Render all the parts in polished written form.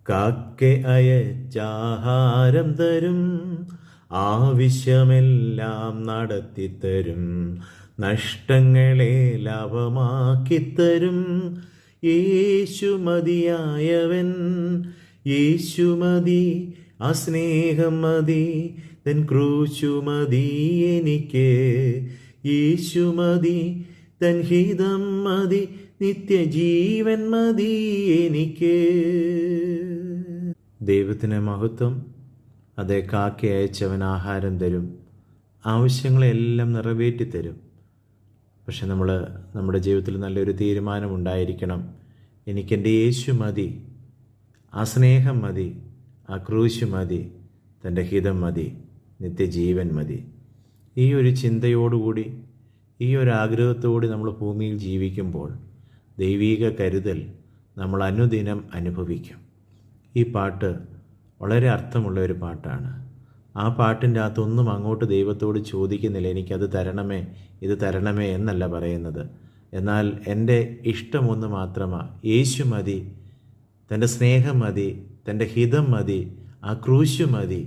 കാക്കെ അയച്ചാഹാരം തരും, ആവശ്യമെല്ലാം നടത്തിത്തരും, നഷ്ടങ്ങളെ ലാഭമാക്കിത്തരും. യേശു മതിയായവൻ, യേശു മതി, ആ സ്നേഹം മതി, തൻ ക്രൂശു മതി എനിക്ക്. യേശു മതി, തൻ ഹിതം മതി, നിത്യജീവൻ മതി എനിക്ക്. ദൈവത്തിന് മഹത്വം. അതേ, കാക്കി അയച്ചവൻ ആഹാരം തരും, ആവശ്യങ്ങളെല്ലാം നിറവേറ്റി തരും. പക്ഷെ നമ്മുടെ ജീവിതത്തിൽ നല്ലൊരു തീരുമാനമുണ്ടായിരിക്കണം. എനിക്കെൻ്റെ യേശു മതി, ആ സ്നേഹം മതി, ആ ക്രൂശ് മതി, തൻ്റെ ഹിതം മതി, നിത്യജീവൻ മതി. ഈ ഒരു ചിന്തയോടുകൂടി, ഈ ഒരു ആഗ്രഹത്തോടെ നമ്മൾ ഭൂമിയിൽ ജീവിക്കുമ്പോൾ ദൈവീക കരുതൽ നമ്മൾ അനുദിനം അനുഭവിക്കും. ഈ പാട്ട് വളരെ അർത്ഥമുള്ള ഒരു പാട്ടാണ്. ആ പാട്ടിൻ്റെ അകത്തൊന്നും അങ്ങോട്ട് ദൈവത്തോട് ചോദിക്കുന്നില്ല, എനിക്കത് തരണമേ, ഇത് തരണമേ എന്നല്ല പറയുന്നത്. എന്നാൽ എൻ്റെ ഇഷ്ടമൊന്ന് മാത്രമാണ്, യേശു മതി, തൻ്റെ സ്നേഹം മതി, തൻ്റെ ഹിതം മതി, ആ ക്രൂശ് മതി,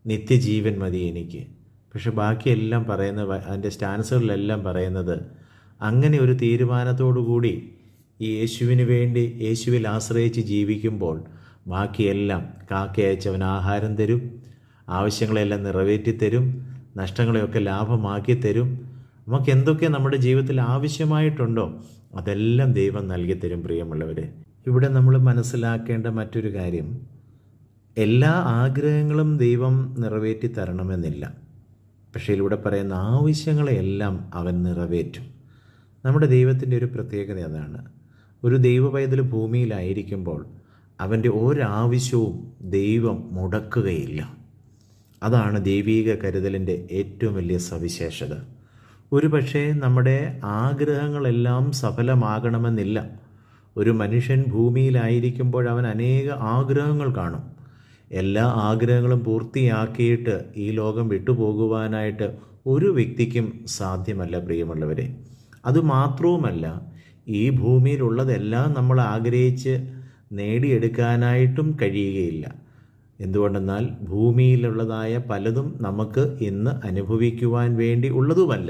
നിത്യജീവൻ മതി എനിക്ക്. പക്ഷെ ബാക്കിയെല്ലാം പറയുന്നത്, അതിൻ്റെ സ്റ്റാൻസുകളിലെല്ലാം പറയുന്നത്, അങ്ങനെ ഒരു തീരുമാനത്തോടു കൂടി ഈ യേശുവിന് വേണ്ടി യേശുവിൽ ആശ്രയിച്ച് ജീവിക്കുമ്പോൾ ബാക്കിയെല്ലാം കാക്കി അയച്ചവൻ ആഹാരം തരും, ആവശ്യങ്ങളെല്ലാം നിറവേറ്റി തരും, നഷ്ടങ്ങളെയൊക്കെ ലാഭമാക്കി തരും. നമുക്ക് എന്തൊക്കെ നമ്മുടെ ജീവിതത്തിൽ ആവശ്യമായിട്ടുണ്ടോ അതെല്ലാം ദൈവം നൽകി തരും. പ്രിയമുള്ളവരെ, ഇവിടെ നമ്മൾ മനസ്സിലാക്കേണ്ട മറ്റൊരു കാര്യം, എല്ലാ ആഗ്രഹങ്ങളും ദൈവം നിറവേറ്റി തരണമെന്നില്ല. പക്ഷേ ഇവിടെ പറയുന്ന ആവശ്യങ്ങളെയെല്ലാം അവൻ നിറവേറ്റും. നമ്മുടെ ദൈവത്തിൻ്റെ ഒരു പ്രത്യേകത അതാണ്. ഒരു ദൈവ പൈതൽ ഭൂമിയിലായിരിക്കുമ്പോൾ അവൻ്റെ ഒരാവശ്യവും ദൈവം മുടക്കുകയില്ല. അതാണ് ദൈവീക കരുതലിൻ്റെ ഏറ്റവും വലിയ സവിശേഷത. ഒരു പക്ഷേ നമ്മുടെ ആഗ്രഹങ്ങളെല്ലാം സഫലമാകണമെന്നില്ല. ഒരു മനുഷ്യൻ ഭൂമിയിലായിരിക്കുമ്പോൾ അവൻ അനേക ആഗ്രഹങ്ങൾ കാണും. എല്ലാ ആഗ്രഹങ്ങളും പൂർത്തിയാക്കിയിട്ട് ഈ ലോകം വിട്ടുപോകുവാനായിട്ട് ഒരു വ്യക്തിക്കും സാധ്യമല്ല. പ്രിയമുള്ളവരെ, അതുമാത്രവുമല്ല, ഈ ഭൂമിയിലുള്ളതെല്ലാം നമ്മൾ ആഗ്രഹിച്ച് നേടിയെടുക്കാനായിട്ടും കഴിയുകയില്ല. എന്തുകൊണ്ടെന്നാൽ ഭൂമിയിലുള്ളതായ പലതും നമുക്ക് ഇന്ന് അനുഭവിക്കുവാൻ വേണ്ടി ഉള്ളതുമല്ല.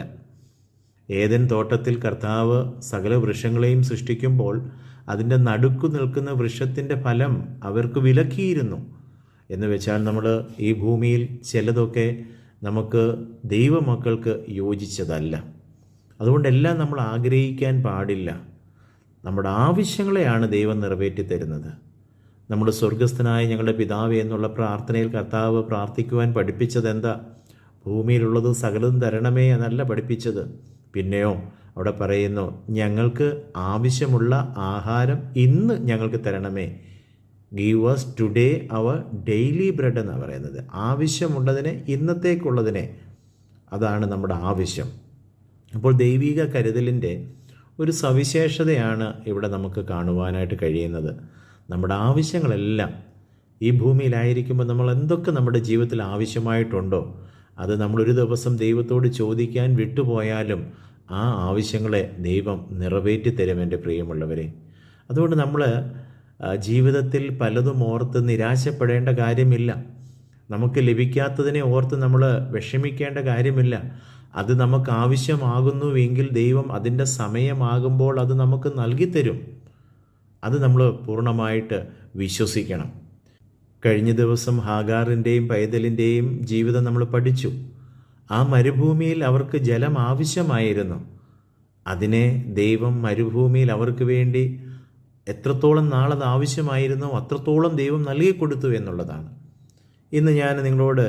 ഏദൻ തോട്ടത്തിൽ കർത്താവ് സകല വൃക്ഷങ്ങളെയും സൃഷ്ടിക്കുമ്പോൾ അതിൻ്റെ നടുക്കു നിൽക്കുന്ന വൃക്ഷത്തിൻ്റെ ഫലം അവർക്ക് വിലക്കിയിരുന്നു. എന്ന് വെച്ചാൽ നമ്മൾ ഈ ഭൂമിയിൽ ചിലതൊക്കെ നമുക്ക് ദൈവമക്കൾക്ക് യോജിച്ചതല്ല. അതുകൊണ്ടെല്ലാം നമ്മൾ ആഗ്രഹിക്കാൻ പാടില്ല. നമ്മുടെ ആവശ്യങ്ങളെയാണ് ദൈവം നിറവേറ്റി തരുന്നത്. നമ്മുടെ സ്വർഗസ്ഥനായ ഞങ്ങളുടെ പിതാവേ എന്നുള്ള പ്രാർത്ഥനയിൽ കർത്താവ് പ്രാർത്ഥിക്കുവാൻ പഠിപ്പിച്ചത് എന്താ? ഭൂമിയിലുള്ളത് സകലതും തരണമേ എന്നല്ല പഠിപ്പിച്ചത്. പിന്നെയോ അവിടെ പറയുന്നു, ഞങ്ങൾക്ക് ആവശ്യമുള്ള ആഹാരം ഇന്ന് ഞങ്ങൾക്ക് തരണമേ. Give us today our daily bread എന്നാണ് പറയുന്നത്. ആവശ്യമുള്ളതിനെ, ഇന്നത്തേക്കുള്ളതിനെ, അതാണ് നമ്മുടെ ആവശ്യം. അപ്പോൾ ദൈവിക കരുതലിൻ്റെ ഒരു സവിശേഷതയാണ് ഇവിടെ നമുക്ക് കാണുവാനായിട്ട് കഴിയുന്നത്. നമ്മുടെ ആവശ്യങ്ങളെല്ലാം ഈ ഭൂമിയിലായിരിക്കുമ്പോൾ നമ്മൾ എന്തൊക്കെ നമ്മുടെ ജീവിതത്തിൽ ആവശ്യമായിട്ടുണ്ടോ അത് നമ്മളൊരു ദിവസം ദൈവത്തോട് ചോദിക്കാൻ വിട്ടുപോയാലും ആ ആവശ്യങ്ങളെ ദൈവം നിറവേറ്റി തരും. എൻ്റെ പ്രിയമുള്ളവരെ, അതുകൊണ്ട് നമ്മൾ ജീവിതത്തിൽ പലതും ഓർത്ത് നിരാശപ്പെടേണ്ട കാര്യമില്ല. നമുക്ക് ലഭിക്കാത്തതിനെ ഓർത്ത് നമ്മൾ വിഷമിക്കേണ്ട കാര്യമില്ല. അത് നമുക്ക് ആവശ്യമാകുന്നുവെങ്കിൽ ദൈവം അതിൻ്റെ സമയമാകുമ്പോൾ അത് നമുക്ക് നൽകിത്തരും. അത് നമ്മൾ പൂർണ്ണമായിട്ട് വിശ്വസിക്കണം. കഴിഞ്ഞ ദിവസം ഹാഗാറിൻ്റെയും പൈതലിൻ്റെയും ജീവിതം നമ്മൾ പഠിച്ചു. ആ മരുഭൂമിയിൽ അവർക്ക് ജലം ആവശ്യമായിരുന്നു. അതിനെ ദൈവം മരുഭൂമിയിൽ അവർക്ക് വേണ്ടി എത്രത്തോളം നാളത് ആവശ്യമായിരുന്നോ അത്രത്തോളം ദൈവം നൽകിക്കൊടുത്തു എന്നുള്ളതാണ്. ഇന്ന് ഞാൻ നിങ്ങളോട്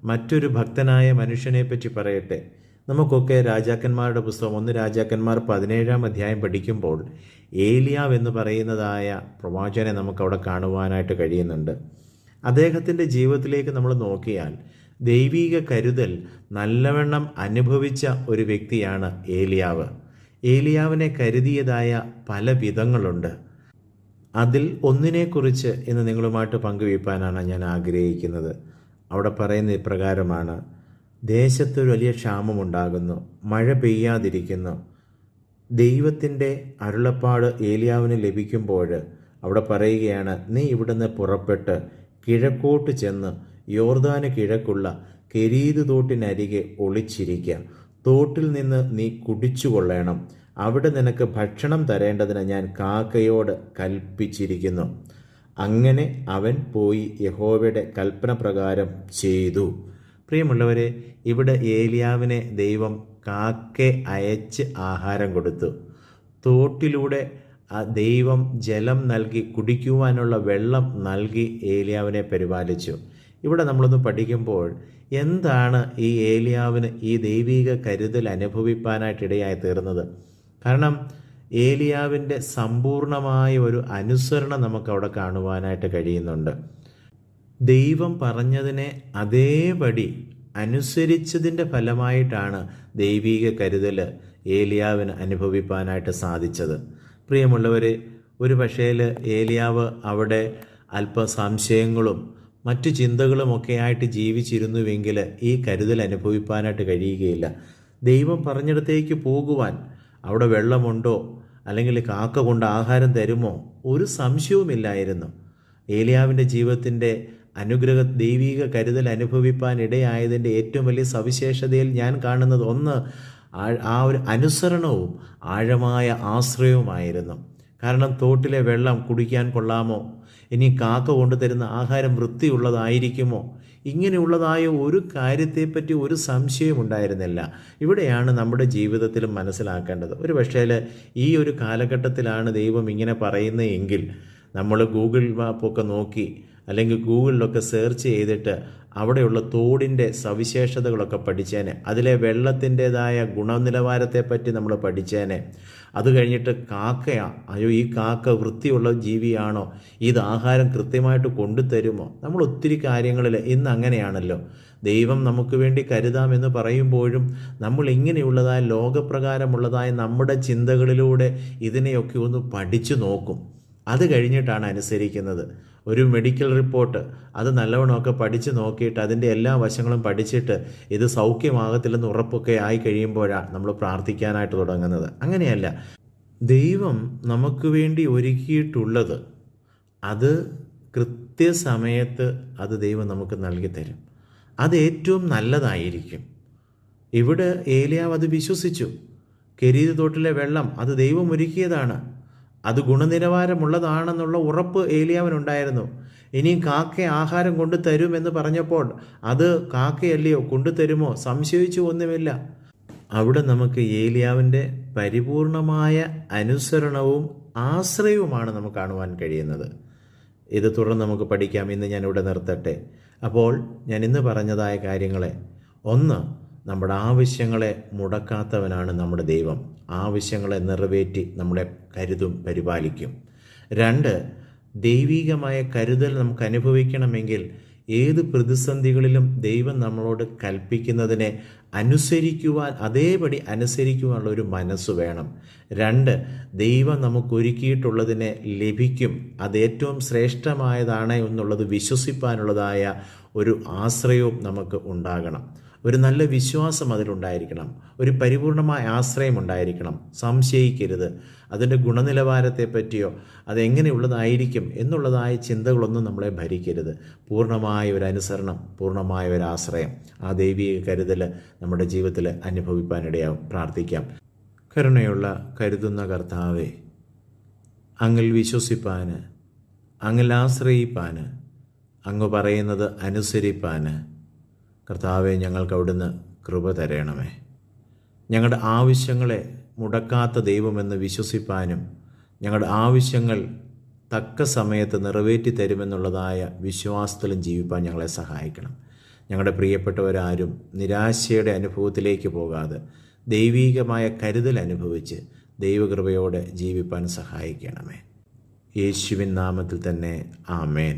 മറ്റൊരു ഭക്തനായ മനുഷ്യനെ പറ്റി പറയട്ടെ. നമുക്കൊക്കെ രാജാക്കന്മാരുടെ പുസ്തകം 1 രാജാക്കന്മാർ 17-ാം അധ്യായം പഠിക്കുമ്പോൾ ഏലിയാവ് എന്ന് പറയുന്നതായ പ്രവാചകനെ നമുക്കവിടെ കാണുവാനായിട്ട് കഴിയുന്നുണ്ട്. അദ്ദേഹത്തിൻ്റെ ജീവിതത്തിലേക്ക് നമ്മൾ നോക്കിയാൽ ദൈവീക കരുതൽ നല്ലവണ്ണം അനുഭവിച്ച ഒരു വ്യക്തിയാണ് ഏലിയാവ്. ഏലിയാവിനെ കരുതിയതായ പല വിധങ്ങളുണ്ട്. അതിൽ ഒന്നിനെക്കുറിച്ച് ഇന്ന് നിങ്ങളുമായിട്ട് പങ്കുവയ്പ്പാനാണ് ഞാൻ ആഗ്രഹിക്കുന്നത്. അവിടെ പറയുന്ന ഇപ്രകാരമാണ്: ദേശത്തൊരു വലിയ ക്ഷാമമുണ്ടാകുന്നു, മഴ പെയ്യാതിരിക്കുന്നു. ദൈവത്തിൻ്റെ അരുളപ്പാട് ഏലിയാവിന് ലഭിക്കുമ്പോൾ അവിടെ പറയുകയാണ്, നീ ഇവിടുന്ന് പുറപ്പെട്ട് കിഴക്കോട്ട് ചെന്ന് യോർദാന് കിഴക്കുള്ള കെരീത് തോട്ടിനരികെ ഒളിച്ചിരിക്കുക. തോട്ടിൽ നിന്ന് നീ കുടിച്ചുകൊള്ളണം. അവിടെ നിനക്ക് ഭക്ഷണം തരേണ്ടതിന് ഞാൻ കാക്കയോട് കൽപ്പിച്ചിരിക്കുന്നു. അങ്ങനെ അവൻ പോയി യഹോവയുടെ കൽപ്പന പ്രകാരം ചെയ്തു. പ്രിയമുള്ളവരെ, ഇവിടെ ഏലിയാവിനെ ദൈവം കാക്ക അയച്ച് ആഹാരം കൊടുത്തു. തോട്ടിലൂടെ ദൈവം ജലം നൽകി, കുടിക്കുവാനുള്ള വെള്ളം നൽകി ഏലിയാവിനെ പരിപാലിച്ചു. ഇവിടെ നമ്മളൊന്ന് പഠിക്കുമ്പോൾ എന്താണ് ഈ ഏലിയാവിന് ഈ ദൈവിക കരുതൽ അനുഭവിപ്പാനായിട്ടിടയായി തീർന്നത്? കാരണം ഏലിയാവിൻ്റെ സമ്പൂർണമായ ഒരു അനുസരണം നമുക്കവിടെ കാണുവാനായിട്ട് കഴിയുന്നുണ്ട്. ദൈവം പറഞ്ഞതിനെ അതേപടി അനുസരിച്ചതിൻ്റെ ഫലമായിട്ടാണ് ദൈവിക കരുതൽ ഏലിയാവിന് അനുഭവിപ്പാനായിട്ട് സാധിച്ചത്. പ്രിയമുള്ളവരെ, ഒരു പക്ഷേൽ ഏലിയാവ് അവിടെ അല്പ സംശയങ്ങളും മറ്റു ചിന്തകളുമൊക്കെയായിട്ട് ജീവിച്ചിരുന്നുവെങ്കിൽ ഈ കരുതൽ അനുഭവിപ്പാനായിട്ട് കഴിയുകയില്ല. ദൈവം പറഞ്ഞിടത്തേക്ക് പോകുവാൻ അവിടെ വെള്ളമുണ്ടോ അല്ലെങ്കിൽ കാക്ക കൊണ്ട് ആഹാരം തരുമോ ഒരു സംശയവുമില്ലായിരുന്നു. ഏലിയാവിൻ്റെ ജീവിതത്തിൻ്റെ ദൈവിക കരുതൽ അനുഭവിപ്പാൻ ഇടയായതിൻ്റെ ഏറ്റവും വലിയ സവിശേഷതയിൽ ഞാൻ കാണുന്നത് ഒന്ന്, ആ ഒരു അനുസരണവും ആഴമായ ആശ്രയവുമായിരുന്നു. കാരണം തോട്ടിലെ വെള്ളം കുടിക്കാൻ കൊള്ളാമോ? ഇനി കാക്ക കൊണ്ടുതരുന്ന ആഹാരം വൃത്തിയുള്ളതായിരിക്കുമോ? ഇങ്ങനെയുള്ളതായ ഒരു കാര്യത്തെപ്പറ്റി ഒരു സംശയം ഉണ്ടായിരുന്നില്ല. ഇവിടെയാണ് നമ്മുടെ ജീവിതത്തിലും മനസ്സിലാക്കേണ്ടത്. ഒരു പക്ഷേ ഈ ഒരു കാലഘട്ടത്തിലാണ് ദൈവം ഇങ്ങനെ പറയുന്നതെങ്കിൽ നമ്മൾ ഗൂഗിൾ മാപ്പൊക്കെ നോക്കി അല്ലെങ്കിൽ ഗൂഗിളിലൊക്കെ സെർച്ച് ചെയ്തിട്ട് അവിടെയുള്ള തോടിൻ്റെ സവിശേഷതകളൊക്കെ പഠിച്ചേനെ, അതിലെ വെള്ളത്തിൻ്റെതായ ഗുണനിലവാരത്തെപ്പറ്റി നമ്മൾ പഠിച്ചേനെ. അത് കഴിഞ്ഞിട്ട് അയ്യോ ഈ കാക്ക വൃത്തിയുള്ള ജീവിയാണോ, ഇത് ആഹാരം കൃത്യമായിട്ട് കൊണ്ടുതരുമോ? നമ്മൾ ഒത്തിരി കാര്യങ്ങളിൽ ഇന്ന് അങ്ങനെയാണല്ലോ. ദൈവം നമുക്ക് വേണ്ടി കരുതാമെന്ന് പറയുമ്പോഴും നമ്മൾ ഇങ്ങനെയുള്ളതായ ലോകപ്രകാരമുള്ളതായ നമ്മുടെ ചിന്തകളിലൂടെ ഇതിനെയൊക്കെ ഒന്ന് പഠിച്ചു നോക്കും. അത് കഴിഞ്ഞിട്ടാണ് അനുസരിക്കുന്നത്. ഒരു മെഡിക്കൽ റിപ്പോർട്ട് അത് നല്ലവണ്ണമൊക്കെ പഠിച്ച് നോക്കിയിട്ട് അതിൻ്റെ എല്ലാ വശങ്ങളും പഠിച്ചിട്ട് ഇത് സൗഖ്യമാകത്തില്ലെന്ന് ഉറപ്പൊക്കെ ആയി കഴിയുമ്പോഴാണ് നമ്മൾ പ്രാർത്ഥിക്കാനായിട്ട് തുടങ്ങുന്നത്. അങ്ങനെയല്ല, ദൈവം നമുക്ക് വേണ്ടി ഒരുക്കിയിട്ടുള്ളത് അത് കൃത്യസമയത്ത് അത് ദൈവം നമുക്ക് നൽകി തരും. അത് ഏറ്റവും നല്ലതായിരിക്കും. ഇവിടെ ഏലിയാവ് അത് വിശ്വസിച്ചു. കെരീത് തോട്ടിലെ വെള്ളം അത് ദൈവം ഒരുക്കിയതാണ്, അത് ഗുണനിലവാരമുള്ളതാണെന്നുള്ള ഉറപ്പ് ഏലിയാവിനുണ്ടായിരുന്നു. ഇനിയും കാക്ക ആഹാരം കൊണ്ടു തരുമെന്ന് പറഞ്ഞപ്പോൾ അത് കാക്കയല്ലയോ, കൊണ്ടുതരുമോ? സംശയിച്ചു ഒന്നുമില്ല. അവിടെ നമുക്ക് ഏലിയാവിൻ്റെ പരിപൂർണമായ അനുസരണവും ആശ്രയവുമാണ് നമുക്ക് കാണുവാൻ കഴിയുന്നത്. ഇത് തുടർന്ന് നമുക്ക് പഠിക്കാം. ഇന്ന് ഞാനിവിടെ നിർത്തട്ടെ. അപ്പോൾ ഞാൻ ഇന്ന് പറഞ്ഞതായ കാര്യങ്ങളെ, ഒന്ന്, നമ്മുടെ ആവശ്യങ്ങളെ മുടക്കാത്തവനാണ് നമ്മുടെ ദൈവം. ആവശ്യങ്ങളെ നിറവേറ്റി നമ്മളെ കരുതും, പരിപാലിക്കും. 2, ദൈവികമായ കരുതൽ നമുക്ക് അനുഭവിക്കണമെങ്കിൽ ഏത് പ്രതിസന്ധികളിലും ദൈവം നമ്മളോട് കൽപ്പിക്കുന്നതിനെ അനുസരിക്കുവാൻ, അതേപടി അനുസരിക്കുവാനുള്ള ഒരു മനസ്സ് വേണം. 2, ദൈവം നമുക്കൊരുക്കിയിട്ടുള്ളതിനെ ലഭിക്കും, അത് ഏറ്റവും ശ്രേഷ്ഠമായതാണ് എന്നുള്ളത് വിശ്വസിപ്പാനുള്ളതായ ഒരു ആശ്രയവും നമുക്ക് ഉണ്ടാകണം. ഒരു നല്ല വിശ്വാസം അതിലുണ്ടായിരിക്കണം. ഒരു പരിപൂർണമായ ആശ്രയം ഉണ്ടായിരിക്കണം. സംശയിക്കരുത്. അതിൻ്റെ ഗുണനിലവാരത്തെപ്പറ്റിയോ അതെങ്ങനെയുള്ളതായിരിക്കും എന്നുള്ളതായ ചിന്തകളൊന്നും നമ്മളെ ഭരിക്കരുത്. പൂർണ്ണമായ ഒരു അനുസരണം, പൂർണ്ണമായ ഒരു ആശ്രയം, ആ ദൈവിക കരുതൽ നമ്മുടെ ജീവിതത്തിൽ അനുഭവിപ്പാനിടയാവും. പ്രാർത്ഥിക്കാം. കരുണയുള്ള കരുതുന്ന കർത്താവേ, അങ്ങിൽ വിശ്വസിപ്പാൻ, അങ്ങിൽ ആശ്രയിപ്പാൻ, അങ്ങ് പറയുന്നത് അനുസരിപ്പാൻ കർത്താവെ ഞങ്ങൾക്ക് അവിടുന്ന് കൃപ തരണമേ. ഞങ്ങളുടെ ആവശ്യങ്ങളെ മുടക്കാത്ത ദൈവമെന്ന് വിശ്വസിപ്പാനും ഞങ്ങളുടെ ആവശ്യങ്ങൾ തക്ക സമയത്ത് നിറവേറ്റി തരുമെന്നുള്ളതായ വിശ്വാസത്തിലും ജീവിപ്പാൻ ഞങ്ങളെ സഹായിക്കണം. ഞങ്ങളുടെ പ്രിയപ്പെട്ടവരാരും നിരാശയുടെ അനുഭവത്തിലേക്ക് പോകാതെ ദൈവീകമായ കരുതൽ അനുഭവിച്ച് ദൈവകൃപയോടെ ജീവിപ്പാൻ സഹായിക്കണമേ. യേശുവിൻ നാമത്തിൽ തന്നെ ആമേൻ.